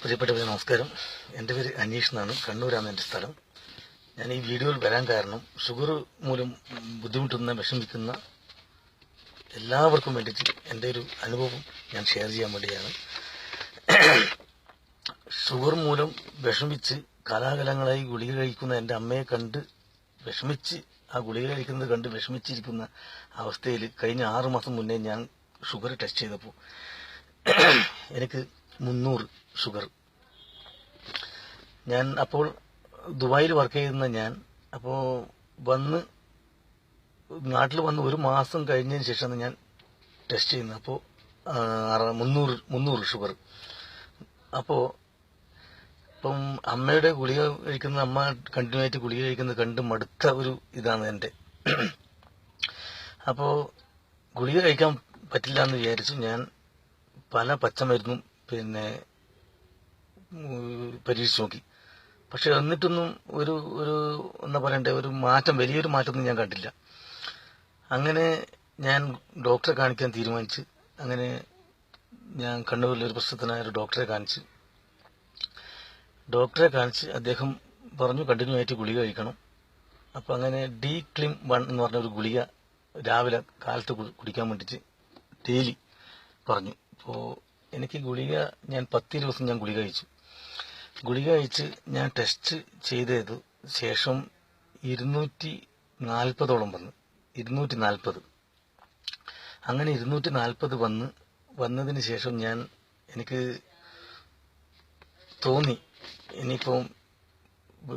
പ്രിയപ്പെട്ടവരെ നമസ്കാരം. എൻ്റെ പേര് അനീഷ് എന്നാണ്. കണ്ണൂരാണ് എൻ്റെ സ്ഥലം. ഞാൻ ഈ വീഡിയോയിൽ വരാൻ കാരണം ഷുഗർ മൂലം ബുദ്ധിമുട്ടുന്ന വിഷമിക്കുന്ന എല്ലാവർക്കും വേണ്ടിയിട്ട് എൻ്റെ ഒരു അനുഭവം ഞാൻ ഷെയർ ചെയ്യാൻ വേണ്ടിയാണ്. ഷുഗർ മൂലം വിഷമിച്ച് കാലാകാലങ്ങളായി ഗുളിക കഴിക്കുന്ന എൻ്റെ അമ്മയെ കണ്ട് വിഷമിച്ച് ആ ഗുളിക കഴിക്കുന്നത് കണ്ട് വിഷമിച്ചിരിക്കുന്ന അവസ്ഥയിൽ കഴിഞ്ഞ 6 മാസം മുന്നേ ഞാൻ ഷുഗർ ടെസ്റ്റ് ചെയ്തപ്പോൾ എനിക്ക് 300 ഷുഗർ. ഞാൻ അപ്പോൾ ദുബായിൽ വർക്ക് ചെയ്യുന്ന ഞാൻ അപ്പോൾ നാട്ടിൽ വന്ന് 1 മാസം കഴിഞ്ഞതിന് ശേഷമാണ് ഞാൻ ടെസ്റ്റ് ചെയ്യുന്നത്. അപ്പോൾ 300 ഷുഗർ. അപ്പോൾ ഇപ്പം അമ്മയുടെ ഗുളിക കഴിക്കുന്ന അമ്മ കണ്ടിന്യൂ ആയിട്ട് ഗുളിക കഴിക്കുന്നത് കണ്ട് മടുത്ത ഒരു ഇതാണ് എൻ്റെ. അപ്പോൾ ഗുളിക കഴിക്കാൻ പറ്റില്ല എന്ന് വിചാരിച്ചു ഞാൻ പല പച്ചമരുന്നും പരീക്ഷിച്ച് നോക്കി. പക്ഷെ എന്നിട്ടൊന്നും ഒരു എന്താ പറയണ്ടേ, ഒരു മാറ്റം, വലിയൊരു മാറ്റമൊന്നും ഞാൻ കണ്ടില്ല. അങ്ങനെ ഞാൻ ഡോക്ടറെ കാണിക്കാൻ തീരുമാനിച്ച് അങ്ങനെ ഞാൻ കണ്ണൂരിലെ ഒരു പ്രശസ്തനായ ഒരു ഡോക്ടറെ കാണിച്ച് അദ്ദേഹം പറഞ്ഞു കണ്ടിന്യൂ ആയിട്ട് ഗുളിക കഴിക്കണം. അപ്പം അങ്ങനെ D-Clim 1 എന്ന് പറഞ്ഞ ഒരു ഗുളിക രാവിലെ കാലത്ത് കുടിക്കാൻ വേണ്ടിയിട്ട് ഡെയിലി പറഞ്ഞു. അപ്പോൾ എനിക്ക് ഗുളിക ഞാൻ 10 ദിവസം ഞാൻ ഗുളിക കഴിച്ചു. ഗുളിക കഴിച്ച് ഞാൻ ടെസ്റ്റ് ചെയ്തത് ശേഷം 240ഓളം വന്നു. 240. അങ്ങനെ 240 വന്നതിന് ശേഷം എനിക്ക് തോന്നി ഇനിയിപ്പം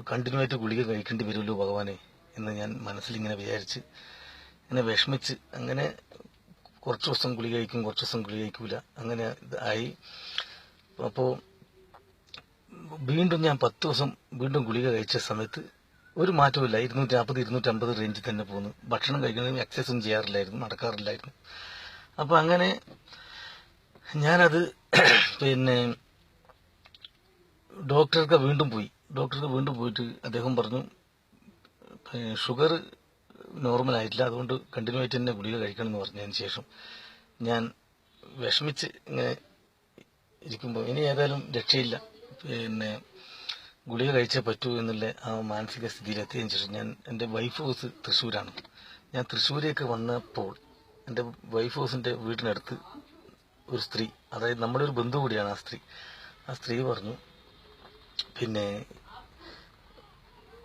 കണ്ടിന്യൂ ആയിട്ട് ഗുളിക കഴിക്കേണ്ടി വരുമല്ലോ ഭഗവാനെ എന്ന് ഞാൻ മനസ്സിലിങ്ങനെ വിചാരിച്ച് ഇങ്ങനെ വിഷമിച്ച് അങ്ങനെ കുറച്ച് ദിവസം ഗുളിക കഴിക്കും, കുറച്ച് ദിവസം ഗുളിക കഴിക്കൂല, അങ്ങനെ ആയി. അപ്പോൾ വീണ്ടും ഞാൻ 10 ദിവസം വീണ്ടും ഗുളിക കഴിച്ച സമയത്ത് ഒരു മാറ്റമില്ല. 240-250 റേഞ്ചിൽ തന്നെ പോകുന്നു. ഭക്ഷണം കഴിക്കുന്നതിന് എക്സസൈസും ചെയ്യാറില്ലായിരുന്നു, നടക്കാറില്ലായിരുന്നു. അപ്പോൾ അങ്ങനെ ഞാനത് ഡോക്ടർക്ക് വീണ്ടും പോയിട്ട് അദ്ദേഹം പറഞ്ഞു ഷുഗർ നോർമൽ ആയിട്ടില്ല, അതുകൊണ്ട് കണ്ടിന്യൂ ആയിട്ട് തന്നെ ഗുളിക കഴിക്കണം എന്ന് പറഞ്ഞതിന് ശേഷം ഞാൻ വിഷമിച്ച് ഇങ്ങനെ ഇരിക്കുമ്പോൾ ഇനി ഏതായാലും രക്ഷയില്ല, ഗുളിക കഴിച്ചേ പറ്റൂ എന്നുള്ള ആ മാനസിക സ്ഥിതിയിലെത്തിയതിനു ശേഷം എൻ്റെ വൈഫ് ഹൗസ് തൃശ്ശൂരാണ്. ഞാൻ തൃശ്ശൂരേക്ക് വന്നപ്പോൾ എൻ്റെ വൈഫ് ഹൗസിൻ്റെ വീടിനടുത്ത് ഒരു സ്ത്രീ, അതായത് നമ്മുടെ ഒരു ബന്ധു കൂടിയാണ് ആ സ്ത്രീ പറഞ്ഞു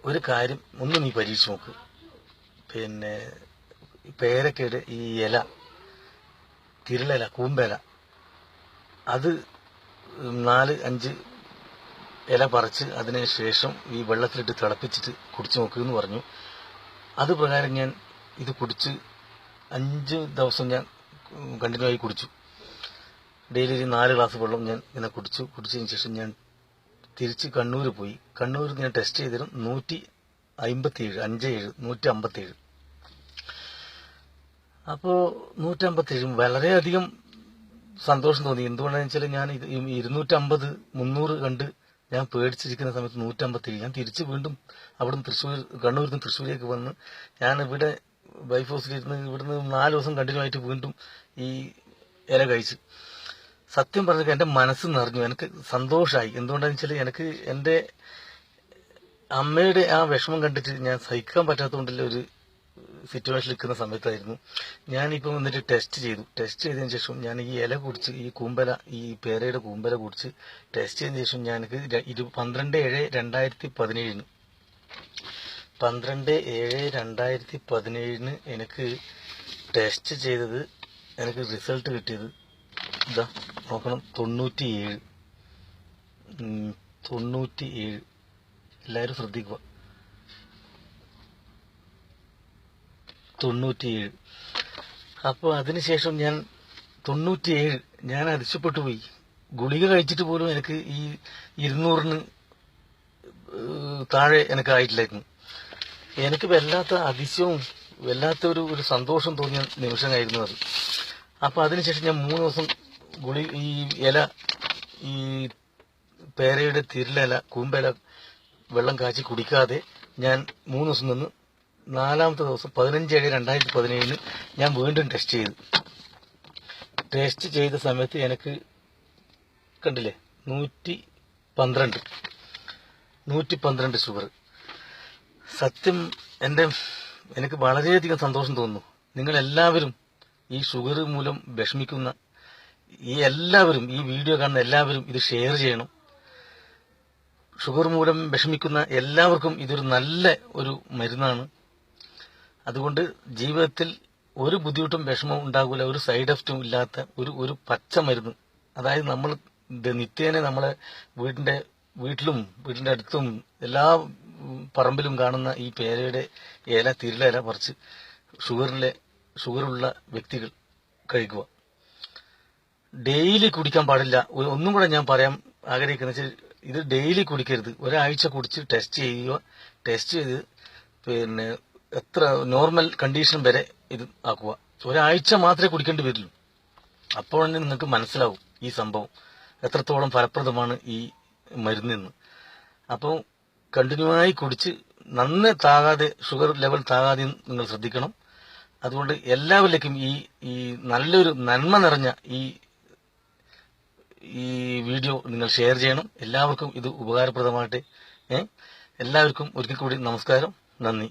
ഒരു കാര്യം ഒന്ന് നീ പരീക്ഷിച്ച് നോക്ക്, പേരക്കയുടെ ഈ ഇല, തിരളില, കൂമ്പല, അത് 4-5 ഇല പറിച്ച് അതിന് ശേഷം ഈ വെള്ളത്തിലിട്ട് തിളപ്പിച്ചിട്ട് കുടിച്ചു നോക്കുമെന്ന് പറഞ്ഞു. അത് പ്രകാരം ഞാൻ ഇത് കുടിച്ച് 5 ദിവസം ഞാൻ കണ്ടിന്യൂ ആയി കുടിച്ചു. ഡെയിലി 4 ഗ്ലാസ് വെള്ളം ഞാൻ ഇങ്ങനെ കുടിച്ചതിന് ശേഷം ഞാൻ തിരിച്ച് കണ്ണൂർ പോയി. കണ്ണൂരിൽ ഞാൻ ടെസ്റ്റ് ചെയ്തതും 157. അപ്പോൾ 157 വളരെയധികം സന്തോഷം തോന്നി. എന്തുകൊണ്ടാണെന്ന് വെച്ചാൽ ഞാൻ 250-300 കണ്ട് ഞാൻ പേടിച്ചിരിക്കുന്ന സമയത്ത് 157 ഞാൻ തിരിച്ച് വീണ്ടും കണ്ണൂരിൽ നിന്ന് തൃശ്ശൂരേക്ക് വന്ന് ഞാൻ ഇവിടെ വൈഫ് ഹൗസിലിരുന്ന് ഇവിടുന്ന് 4 ദിവസം കണ്ടിന്യൂ ആയിട്ട് വീണ്ടും ഈ ഇല കഴിച്ചു. സത്യം പറഞ്ഞാൽ എൻ്റെ മനസ്സ് നിറഞ്ഞു, എനിക്ക് സന്തോഷമായി. എന്തുകൊണ്ടാണെന്ന് വെച്ചാൽ എനിക്ക് എൻ്റെ അമ്മയുടെ ആ വിഷമം കണ്ടിട്ട് ഞാൻ സഹിക്കാൻ പറ്റാത്തതുകൊണ്ടുള്ള ഒരു സിറ്റുവേഷനിൽ നിൽക്കുന്ന സമയത്തായിരുന്നു ഞാനിപ്പം വന്നിട്ട് ടെസ്റ്റ് ചെയ്തതിന് ശേഷം ഞാൻ ഈ ഇല കുടിച്ച് ഈ പേരയുടെ കൂമ്പല കുടിച്ച് ടെസ്റ്റ് ചെയ്തതിന് ശേഷം എനിക്ക് 12/7/2017 എനിക്ക് ടെസ്റ്റ് ചെയ്തത് എനിക്ക് റിസൾട്ട് കിട്ടിയത് ഇതാ നോക്കണം, 97. എല്ലാവരും ശ്രദ്ധിക്കുക, 97. അപ്പോൾ അതിനുശേഷം ഞാൻ 97 ഞാൻ അതിശയപ്പെട്ടു പോയി. ഗുളിക കഴിച്ചിട്ട് പോലും എനിക്ക് ഈ 200 താഴെ എനിക്ക് ആയിട്ടില്ലായിരുന്നു. എനിക്ക് വല്ലാത്ത അതിശയവും വല്ലാത്ത ഒരു സന്തോഷം തോന്നിയ നിമിഷമായിരുന്നു അത്. അപ്പോൾ അതിനുശേഷം ഞാൻ 3 ദിവസം ഈ ഇല, ഈ പേരയുടെ തിരളില, കൂമ്പല വെള്ളം കാച്ചി കുടിക്കാതെ ഞാൻ 3 ദിവസം നിന്ന് 4ാമത്തെ ദിവസം 15/7/2017 ഞാൻ വീണ്ടും ടെസ്റ്റ് ചെയ്ത സമയത്ത് എനിക്ക് കണ്ടില്ലേ 112 ഷുഗർ. സത്യം എനിക്ക് വളരെയധികം സന്തോഷം തോന്നുന്നു. നിങ്ങളെല്ലാവരും ഈ ഷുഗർ മൂലം വിഷമിക്കുന്ന എല്ലാവരും, ഈ വീഡിയോ കാണുന്ന എല്ലാവരും ഇത് ഷെയർ ചെയ്യണം. ഷുഗർ മൂലം വിഷമിക്കുന്ന എല്ലാവർക്കും ഇതൊരു നല്ല ഒരു മരുന്നാണ്. അതുകൊണ്ട് ജീവിതത്തിൽ ഒരു ബുദ്ധിമുട്ടും വിഷമവും ഉണ്ടാകില്ല, ഒരു സൈഡ് എഫക്റ്റും ഇല്ലാത്ത ഒരു പച്ച മരുന്ന്. അതായത് നമ്മൾ നിത്യേന നമ്മളെ വീട്ടിലും വീടിന്റെ അടുത്തും എല്ലാ പറമ്പിലും കാണുന്ന ഈ പേരയുടെ ഇല, തിരുള ഇല പറിച്ച് ഷുഗറുള്ള വ്യക്തികൾ കഴിക്കുക. ഡെയിലി കുടിക്കാൻ പാടില്ല. ഒന്നും കൂടെ ഞാൻ പറയാൻ ആഗ്രഹിക്കുന്ന വെച്ചാൽ, ഇത് ഡെയിലി കുടിക്കരുത്. ഒരാഴ്ച കുടിച്ച് ടെസ്റ്റ് ചെയ്യുക. ടെസ്റ്റ് ചെയ്ത് പിന്നെ എത്ര നോർമൽ കണ്ടീഷൻ വരെ ഇത് ആക്കുക. ഒരാഴ്ച മാത്രമേ കുടിക്കേണ്ടി വരുള്ളൂ. അപ്പോൾ തന്നെ നിങ്ങൾക്ക് മനസ്സിലാവും ഈ സംഭവം എത്രത്തോളം ഫലപ്രദമാണ് ഈ മരുന്നെന്ന്. അപ്പോൾ കണ്ടിന്യൂ ആയി കുടിച്ച് നന്നെ താകാതെ, ഷുഗർ ലെവൽ താകാതെ നിങ്ങൾ ശ്രദ്ധിക്കണം. അതുകൊണ്ട് എല്ലാവരിലേക്കും ഈ നല്ലൊരു നന്മ നിറഞ്ഞ ഈ വീഡിയോ നിങ്ങൾ ഷെയർ ചെയ്യണം. എല്ലാവർക്കും ഇത് ഉപകാരപ്രദമാകട്ടെ. എല്ലാവർക്കും ഒരിക്കൽ കൂടി നമസ്കാരം, നന്ദി.